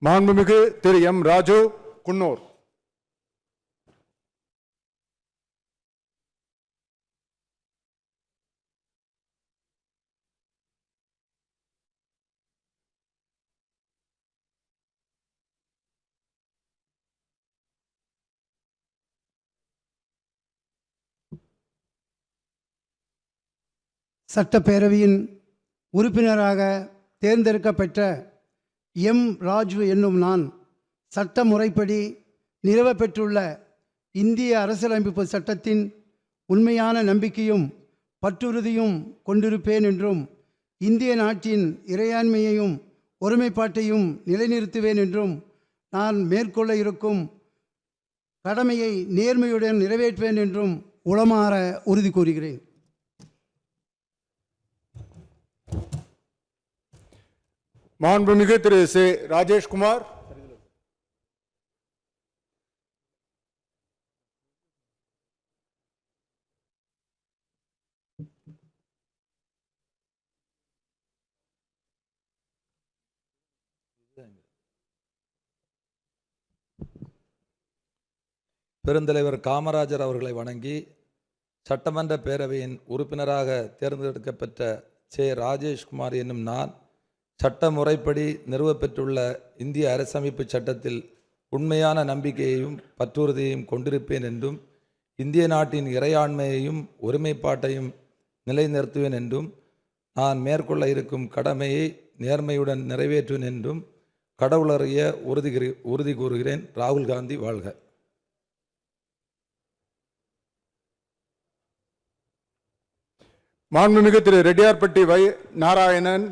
மாண்புமிகு திரு எம் ராஜு குன்னூர். சட்டப்பேரவையின் உறுப்பினராக தேர்ந்தெடுக்கப்பட்ட எம் ராஜு என்னும் நான் சட்ட முறைப்படி நிறுவப்பெற்றுள்ள இந்திய அரசியலமைப்பு சட்டத்தின் உண்மையான நம்பிக்கையும் பற்றுறுதியும் கொண்டிருப்பேன் என்றும் இந்திய நாட்டின் இறையாண்மையையும் ஒருமைப்பாட்டையும் நிலைநிறுத்துவேன் என்றும் நான் மேற்கொள்ள இருக்கும் கடமையை நேர்மையுடன் நிறைவேற்றுவேன் என்றும் உளமாற உறுதி கூறுகிறேன். மாண்புமிகு திரு சே ராஜேஷ்குமார். பெருந்தலைவர் காமராஜர் அவர்களை வணங்கி சட்டமன்ற பேரவையின் உறுப்பினராக தேர்ந்தெடுக்கப்பட்ட சே ராஜேஷ்குமார் என்னும் நான் சட்ட முறைப்படி நிறுவப்பெற்றுள்ள இந்திய அரசமைப்பு சட்டத்தில் உண்மையான நம்பிக்கையையும் பற்றுறுதியையும் கொண்டிருப்பேன் என்றும் இந்திய நாட்டின் இறையாண்மையையும் ஒருமைப்பாட்டையும் நிலைநிறுத்துவேன் என்றும் நான் மேற்கொள்ள இருக்கும் கடமையை நேர்மையுடன் நிறைவேற்றுவேன் என்றும் கடவுளறிய உறுதி கூறுகிறேன். ராகுல் காந்தி வாழ்க. மாண்புமிகு திரு ரெட்டியார்பட்டி வை நாராயணன்.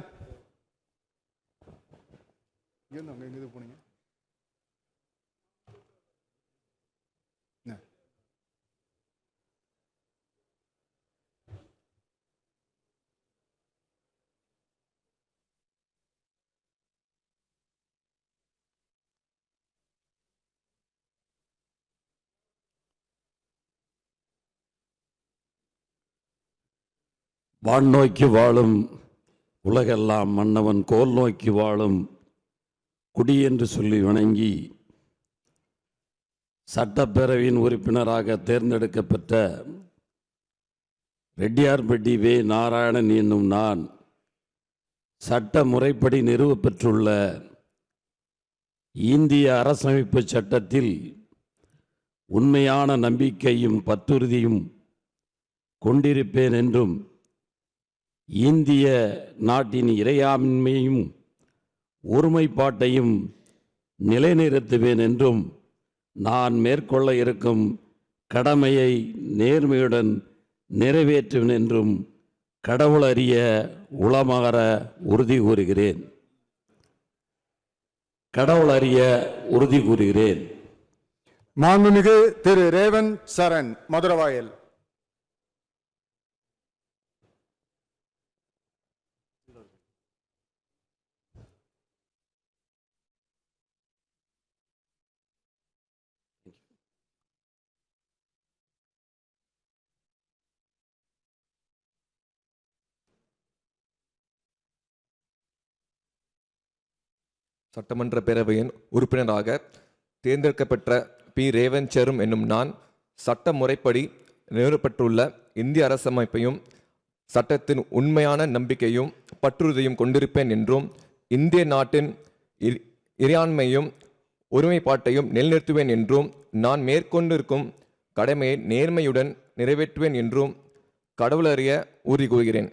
வான் நோக்கி வாழும் உலகெல்லாம் மன்னவன் கோல் நோக்கி வாழும் குடி என்று சொல்லி வணங்கி சட்டப்பேரவையின் உறுப்பினராக தேர்ந்தெடுக்கப்பட்ட ரெட்டியார்பட்டி வே நாராயணன் என்னும் நான் சட்ட முறைப்படி நிறுவப்பெற்றுள்ள இந்திய அரசமைப்பு சட்டத்தில் உண்மையான நம்பிக்கையும் பற்றுறுதியும் கொண்டிருப்பேன் என்றும் இந்திய நாட்டின் இறையாண்மையும் ஒருமைப்பாட்டையும் நிலைநிறுத்துவேன் என்றும் நான் மேற்கொள்ள இருக்கும் கடமையை நேர்மையுடன் நிறைவேற்றுவேன் என்றும் கடவுளறிய உளமாற உறுதி கூறுகிறேன். கடவுளறிய உறுதி கூறுகிறேன். மாண்புமிகு திரு ரேவன் சரண் மதுரவாயல். சட்டமன்ற பேரவையின் உறுப்பினராக தேர்ந்தெடுக்கப்பட்ட பி ரேவன்சரும் என்னும் நான் சட்ட முறைப்படி நிறுவப்பட்டுள்ள இந்திய அரசமைப்பையும் சட்டத்தின் உண்மையான நம்பிக்கையும் பற்றுறுதியும் கொண்டிருப்பேன் என்றும் இந்திய நாட்டின் இறையாண்மையும் ஒருமைப்பாட்டையும் நிலைநிறுத்துவேன் என்றும் நான் மேற்கொண்டிருக்கும் கடமையை நேர்மையுடன் நிறைவேற்றுவேன் என்றும் கடவுளறிய உறுதி கூறுகிறேன்.